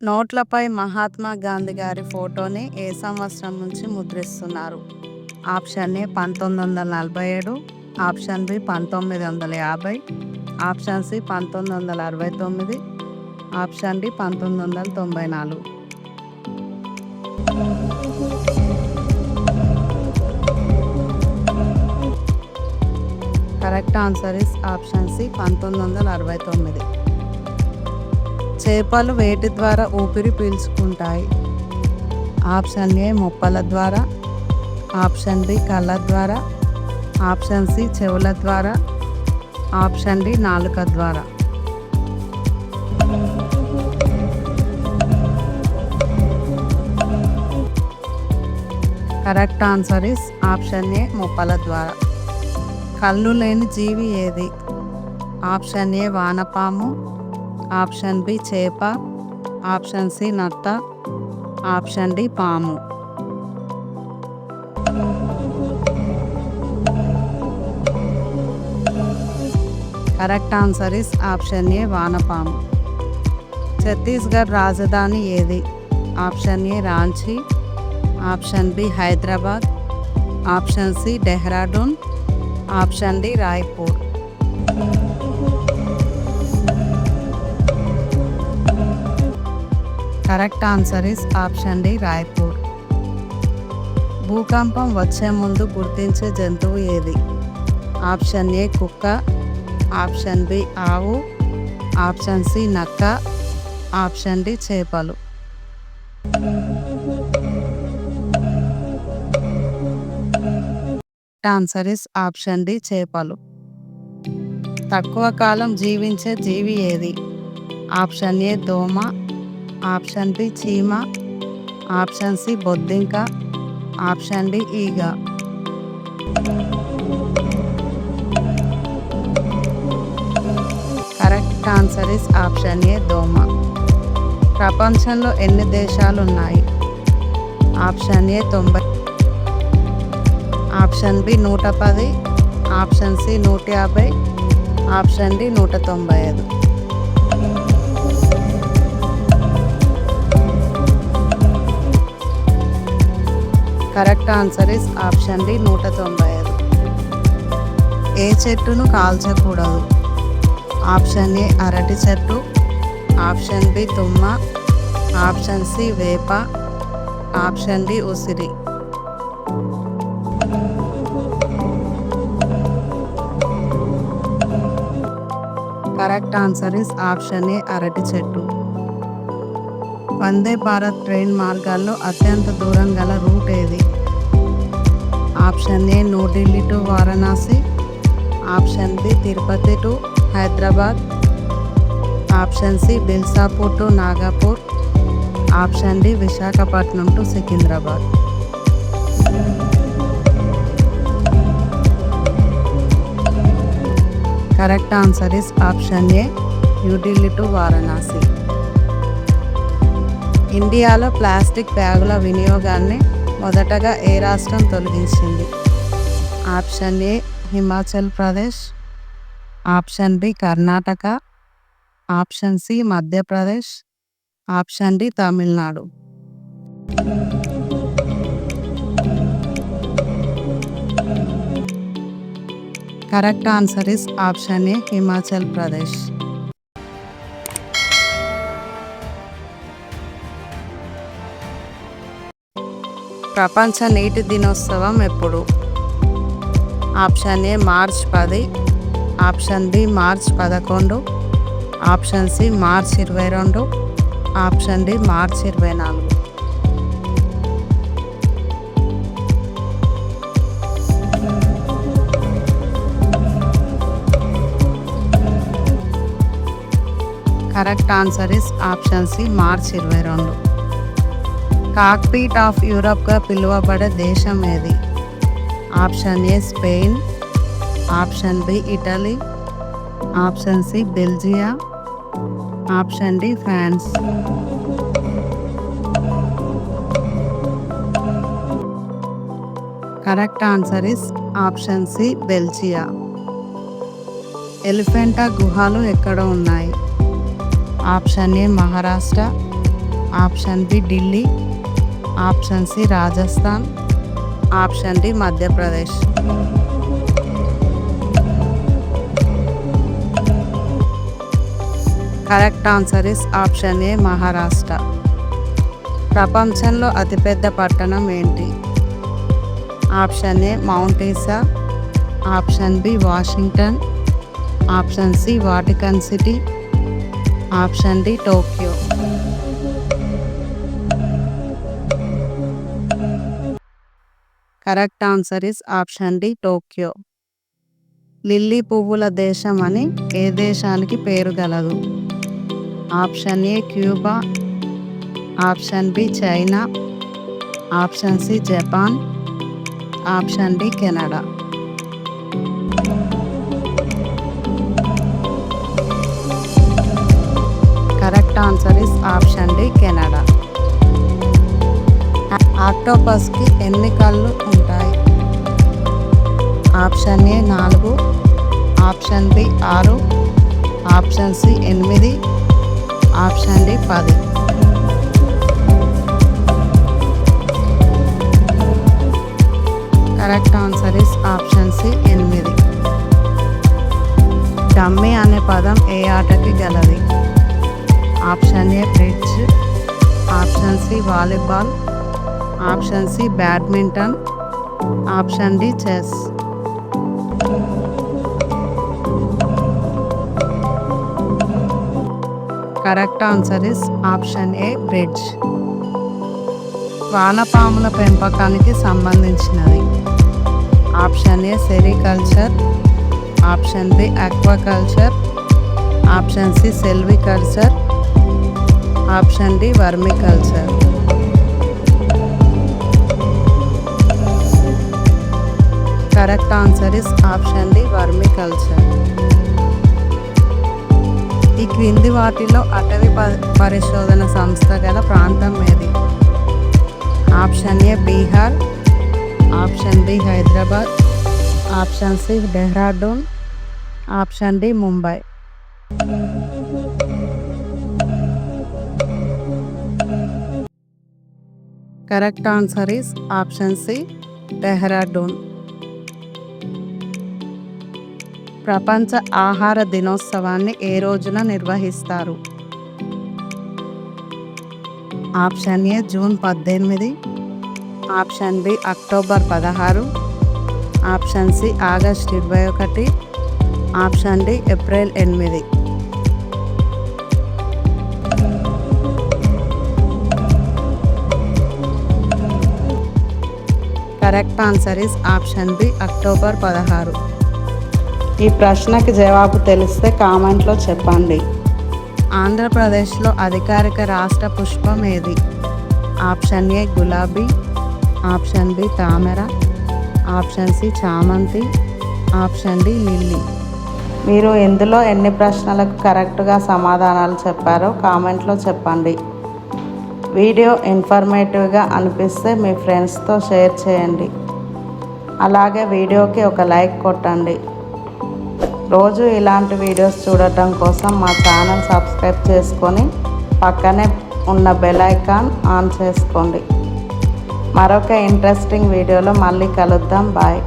నోట్లపై మహాత్మా గాంధీ గారి ఫోటోని ఏ సంవత్సరం నుంచి ముద్రిస్తున్నారు? Option A 1947, option B 1950, option C 1969, option D 1994. Correct answer is option C 1969. చేపలు వేటి ద్వారా ఊపిరి పీల్చుకుంటాయి? ఆప్షన్ ఏ మొప్పల ద్వారా, ఆప్షన్ బి కళ్ళ ద్వారా, ఆప్షన్ సి చెవుల ద్వారా, ఆప్షన్ డి నాలుక ద్వారా. Correct answer is option A మొప్పల ద్వారా. కళ్ళు లేని జీవి ఏది? ఆప్షన్ ఏ వానపాము, ఆప్షన్ బి చేప, ఆప్షన్ సి నత్త, ఆప్షన్ డి పాము. Correct answer is option A వానపాము. ఛత్తీస్గఢ్ రాజధాని ఏది? Option A Ranchi, option B Hyderabad, option C Dehradun, option D Raipur. Correct answer is option D Raipur. భూకంపం వచ్చే ముందు గుర్తించే జంతువు ఏది? ఆప్షన్ ఏ కుక్క, ఆప్షన్ బి ఆవు, ఆప్షన్ సి నక్క, ఆప్షన్ డి చేపలు. ఆన్సర్ ఇస్ ఆప్షన్ డి చేపలు. తక్కువ కాలం జీవించే జీవి ఏది? ఆప్షన్ ఏ దోమ, ఆప్షన్ బి చీమ, ఆప్షన్ సి బొద్దింక, ఆప్షన్ డి ఈగ. Correct answer is option A దోమ. ప్రపంచంలో ఎన్ని దేశాలు ఉన్నాయి? Option A 90, option B 110, option C 150, option D 195. Correct answer is option D 195. ఏ చెట్టును కాల్చకూడదు? ఆప్షన్ ఏ అరటి చెట్టు, ఆప్షన్ బి తుమ్మ, ఆప్షన్ సి వేప, ఆప్షన్ డి ఉసిరి. Correct answer is option A అరటి చెట్టు. వందే భారత్ ట్రైన్ మార్గాల్లో అత్యంత దూరం గల రూట్ ఏది? Option A New Delhi to Varanasi, option B Tirupati to Hyderabad, option C Bilaspur to Nagpur, option D Visakhapatnam to Secunderabad. Correct answer is option A New Delhi to Varanasi. ఇండియాలో ప్లాస్టిక్ బ్యాగుల వినియోగాన్ని మొదటగా ఏ రాష్ట్రం తొలగించింది? Option A Himachal Pradesh, option B Karnataka, option C Madhya Pradesh, option D Tamil Nadu. Correct answer is option A Himachal Pradesh. ప్రపంచ నీటి దినోత్సవం ఎప్పుడు? Option A March 10, option B March 11, option C March 22, option D March 24. Correct answer is option C March 22. కాక్పీట్ of యూరప్గా పిలువబడే దేశం ఏది? Option A Spain, option B Italy, option C బెల్జియా, option D France. Correct answer is option C బెల్జియా. Elephanta గుహలు ఎక్కడ ఉన్నాయి? Option A Maharashtra, option B Delhi, option C Rajasthan, option D Madhya Pradesh. Correct answer is option ఏ మహారాష్ట్ర. ప్రపంచంలో అతిపెద్ద పట్టణం ఏంటి? Option A mount Isa, option B Washington, option C Vatican City, option D Tokyo. Correct answer is option D Tokyo. Lily పువ్వుల దేశం అని ఏ దేశానికి పేరు గలదు? Option A Cuba, option B China, option C Japan, option D Canada. Correct answer is option D Canada. ఆక్టోపస్కి ఎన్ని కళ్ళు ఉంటాయి? Option A 4, option B 6, option C 8, option D 10. Correct answer is option C 8. Dummy అనే పదం ఏ ఆటకి గలది? Option A bridge, option C volleyball, option C badminton, option D chess. Correct answer is option A bridge. వానపాముల పెంపకానికి సంబంధించినది? Option A sericulture, option B aquaculture, option C silviculture, option D vermiculture. Correct answer is option D vermiculture. ఈ క్రింది వాటిలో అటవీ పరిశోధన సంస్థ గల ప్రాంతం ఏది? Option A Bihar, option B Hyderabad, option C Dehradun, option D Mumbai. Correct answer is option C Dehradun. ప్రపంచ ఆహార దినోత్సవాన్ని ఏ రోజున నిర్వహిస్తారు? Option A June 18, option B October 16, option C August 21, option D April 8. Correct answer is option B October 16. ఈ ప్రశ్నకి జవాబు తెలిస్తే కామెంట్లో చెప్పండి. ఆంధ్రప్రదేశ్లో అధికారిక రాష్ట్ర పుష్పం ఏది? ఆప్షన్ ఏ గులాబీ, ఆప్షన్ బి తామర, ఆప్షన్ సి చామంతి, ఆప్షన్ డి లిల్లీ. మీరు ఇందులో ఎన్ని ప్రశ్నలకు కరెక్ట్గా సమాధానాలు చెప్పారో కామెంట్లో చెప్పండి. వీడియో ఇన్ఫర్మేటివ్గా అనిపిస్తే మీ ఫ్రెండ్స్తో షేర్ చేయండి. అలాగే వీడియోకి ఒక లైక్ కొట్టండి. రోజు ఇలాంటి వీడియోస్ చూడటం కోసం మా ఛానల్ సబ్స్క్రైబ్ చేసుకొని పక్కనే ఉన్న బెల్ ఐకాన్ ఆన్ చేసుకోండి. మరొక ఇంట్రెస్టింగ్ వీడియోలో మళ్ళీ కలుద్దాం. బాయ్.